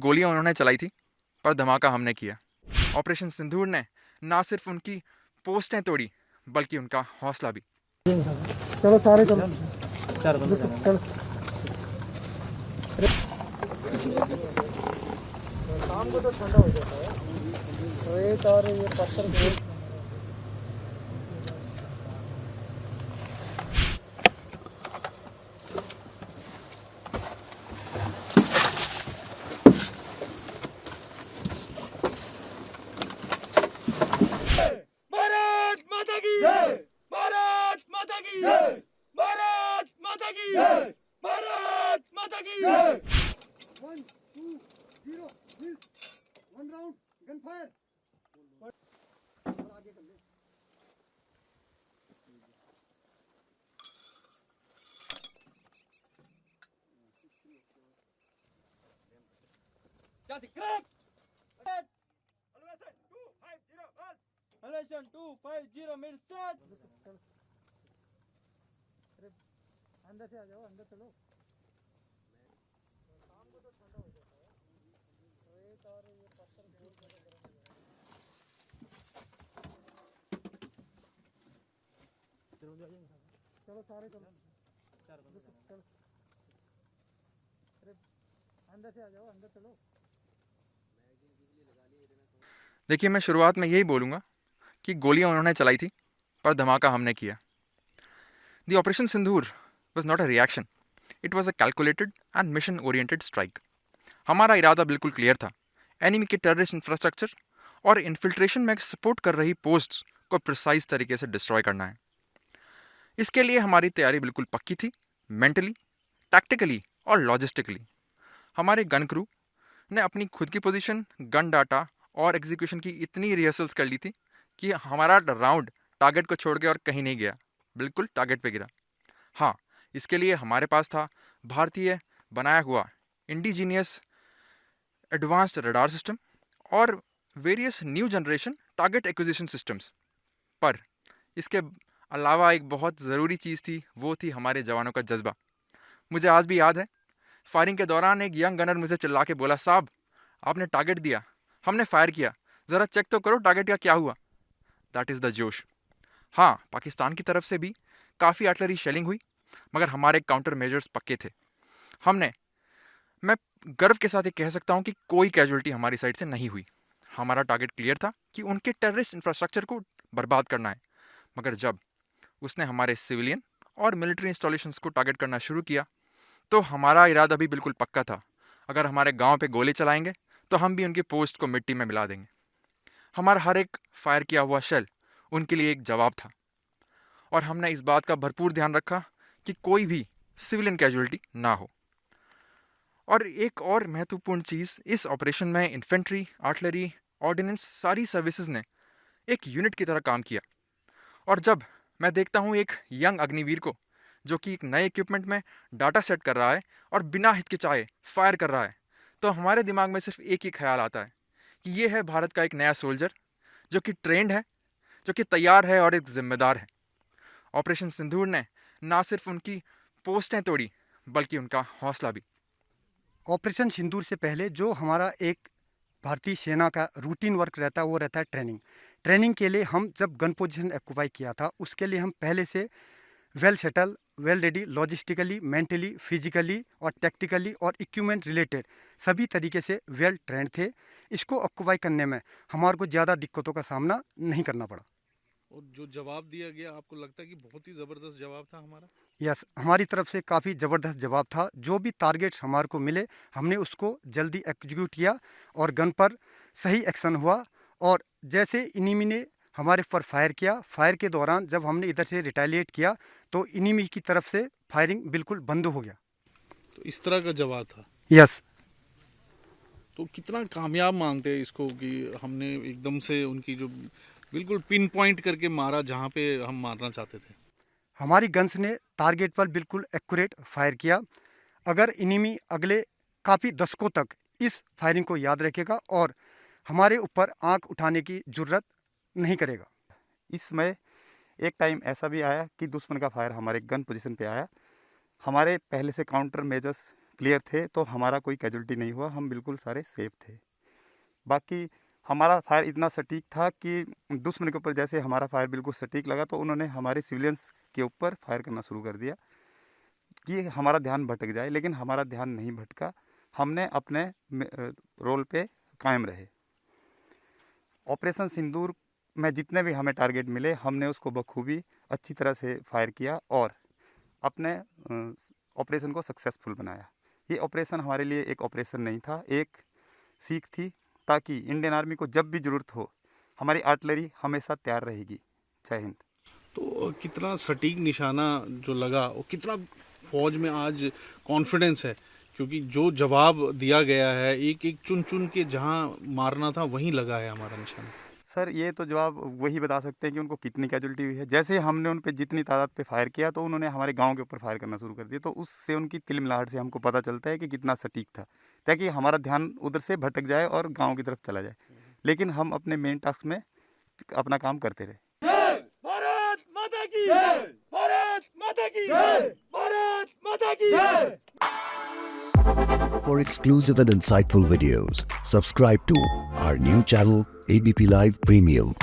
गोलियां उन्होंने चलाई थी, पर धमाका हमने किया। ऑपरेशन सिंदूर ने ना सिर्फ उनकी पोस्टें तोड़ी, बल्कि उनका हौसला भी। चलो सारे चलो, चार बंदे चलो। शाम को तो ठंडा हो जाता है, रेत और ये पत्थर। भारत माता की जय, भारत माता की जय, भारत माता की जय, भारत माता की जय। 1 2 0 1 राउंड गन फायर। आगे कर ले। Elevation 250 mil set. अंदर से आ जाओ, अंदर चलो। शाम को तो ठंडा हो जाता है, रेत और ये पत्थर बहुत ज्यादा गर्म हो जाता है। चलो सारे चलो, चार बंदे चलो। अरे अंदर से आ जाओ, अंदर चलो। देखिए, मैं शुरुआत में यही बोलूँगा कि गोलियां उन्होंने चलाई थी, पर धमाका हमने किया। The operation Sindoor was not a reaction, it was a calculated and mission oriented strike. हमारा इरादा बिल्कुल क्लियर था, एनिमी के टेररिस्ट इंफ्रास्ट्रक्चर और इन्फिल्ट्रेशन में सपोर्ट कर रही पोस्ट्स को प्रिसाइज तरीके से डिस्ट्रॉय करना है। इसके लिए हमारी तैयारी बिल्कुल पक्की थी, मेंटली, टैक्टिकली और लॉजिस्टिकली। हमारे गन क्रू ने अपनी खुद की पोजीशन, गन डाटा और एग्जीक्यूशन की इतनी रिहर्सल्स कर ली थी कि हमारा राउंड टारगेट को छोड़ के और कहीं नहीं गया, बिल्कुल टारगेट पे गिरा। हाँ, इसके लिए हमारे पास था भारतीय बनाया हुआ इंडिजीनियस एडवांस्ड रडार सिस्टम और various new generation target acquisition systems. पर इसके अलावा एक बहुत ज़रूरी चीज़ थी, वो थी हमारे जवानों का जज्बा। मुझे आज भी याद है, फायरिंग के दौरान एक यंग गनर मुझे चिल्ला के बोला, साहब आपने टारगेट दिया, हमने फायर किया, ज़रा चेक तो करो टारगेट का क्या हुआ। दैट इज़ द जोश। हाँ, पाकिस्तान की तरफ से भी काफ़ी आर्टिलरी शेलिंग हुई, मगर हमारे काउंटर मेजर्स पक्के थे। मैं गर्व के साथ ये कह सकता हूँ कि कोई कैजुअलिटी हमारी साइड से नहीं हुई। हमारा टारगेट क्लियर था कि उनके टेररिस्ट इंफ्रास्ट्रक्चर को बर्बाद करना है। मगर जब उसने हमारे सिविलियन और मिलिट्री इंस्टॉलेशंस को टारगेट करना शुरू किया, तो हमारा इरादा भी बिल्कुल पक्का था, अगर हमारे गांव पे गोली चलाएंगे तो हम भी उनकी पोस्ट को मिट्टी में मिला देंगे। हमारा हर एक फायर किया हुआ शेल उनके लिए एक जवाब था, और हमने इस बात का भरपूर ध्यान रखा कि कोई भी सिविलियन कैजुअलिटी ना हो। और एक और महत्वपूर्ण चीज़, इस ऑपरेशन में इन्फेंट्री, आर्टिलरी, ऑर्डिनेंस, सारी सर्विसेज ने एक यूनिट की तरह काम किया। और जब मैं देखता हूँ एक यंग अग्निवीर को जो कि एक नए इक्विपमेंट में डाटा सेट कर रहा है और बिना हिचकिचाए फायर कर रहा है, तो हमारे दिमाग में सिर्फ एक ही ख्याल आता है कि ये है भारत का एक नया सोल्जर जो कि ट्रेंड है, जो कि तैयार है और एक जिम्मेदार है। ऑपरेशन सिंदूर ने ना सिर्फ उनकी पोस्टें तोड़ी, बल्कि उनका हौसला भी। ऑपरेशन सिंदूर से पहले जो हमारा एक भारतीय सेना का रूटीन वर्क रहता है, वो रहता है ट्रेनिंग। ट्रेनिंग के लिए हम जब गन पोजीशन ऑक्यूपाई किया था, उसके लिए हम पहले से well settle, well ready, logistically, mentally, physically और टैक्टिकली और इक्विपमेंट रिलेटेड सभी तरीके से वेल ट्रेंड थे। इसको ऑक्यूपाई करने में हमारे को ज़्यादा दिक्कतों का सामना नहीं करना पड़ा। और जो जवाब दिया गया, आपको लगता है कि बहुत ही ज़बरदस्त जवाब था हमारा? यस, हमारी तरफ से काफ़ी ज़बरदस्त जवाब था। जो भी टारगेट्स हमारे को मिले, हमने उसको जल्दी एग्जीक्यूट किया और गन पर सही एक्शन हुआ। और जैसे इनिमी ने हमारे पर फायर किया, फायर के दौरान जब हमने इधर से रिटेलिएट किया, तो इनिमी की तरफ से फायरिंग बिल्कुल बंद हो गया। तो इस तरह का जवाब था। यस, तो कितना कामयाब मानते हैं इसको कि हमने एकदम से उनकी जो बिल्कुल पिन पॉइंट करके मारा जहाँ पे हम मारना चाहते थे? हमारी गन्स ने टारगेट पर बिल्कुल एक्यूरेट फायर किया। अगर इनिमी अगले काफ़ी दशकों तक इस फायरिंग को याद रखेगा और हमारे ऊपर आंख उठाने की जरूरत नहीं करेगा। इस समय एक टाइम ऐसा भी आया कि दुश्मन का फायर हमारे गन पोजीशन पे आया। हमारे पहले से काउंटर मेजर्स क्लियर थे, तो हमारा कोई कैजुअल्टी नहीं हुआ, हम बिल्कुल सारे सेफ थे। बाकी हमारा फायर इतना सटीक था कि दुश्मन के ऊपर जैसे हमारा फायर बिल्कुल सटीक लगा, तो उन्होंने हमारे सिविलियंस के ऊपर फायर करना शुरू कर दिया कि हमारा ध्यान भटक जाए, लेकिन हमारा ध्यान नहीं भटका। हमने अपने रोल पे कायम रहे। ऑपरेशन सिंदूर में जितने भी हमें टारगेट मिले, हमने उसको बखूबी अच्छी तरह से फायर किया और अपने ऑपरेशन को सक्सेसफुल बनाया। ये ऑपरेशन हमारे लिए एक ऑपरेशन नहीं था, एक सीख थी, ताकि इंडियन आर्मी को जब भी ज़रूरत हो हमारी आर्टिलरी हमेशा तैयार रहेगी। जय हिंद। तो कितना सटीक निशाना जो लगा, और कितना फौज में आज कॉन्फिडेंस है, क्योंकि जो जवाब दिया गया है एक एक चुन चुन के जहां मारना था वहीं लगा है हमारा निशाना। सर ये तो जवाब वही बता सकते हैं कि उनको कितनी कैजुअल्टी हुई है। जैसे हमने उन पे जितनी तादाद पे फायर किया, तो उन्होंने हमारे गांव के ऊपर फायर करना शुरू कर दिया, तो उससे उनकी तिलमिलाहट से हमको पता चलता है कि कितना सटीक था, ताकि हमारा ध्यान उधर से भटक जाए और गाँव की तरफ चला जाए। लेकिन हम अपने मेन टास्क में अपना काम करते रहे। भारत माता की जय, भारत माता की जय, भारत माता की जय। For exclusive and insightful videos, subscribe to our new channel ABP Live Premium.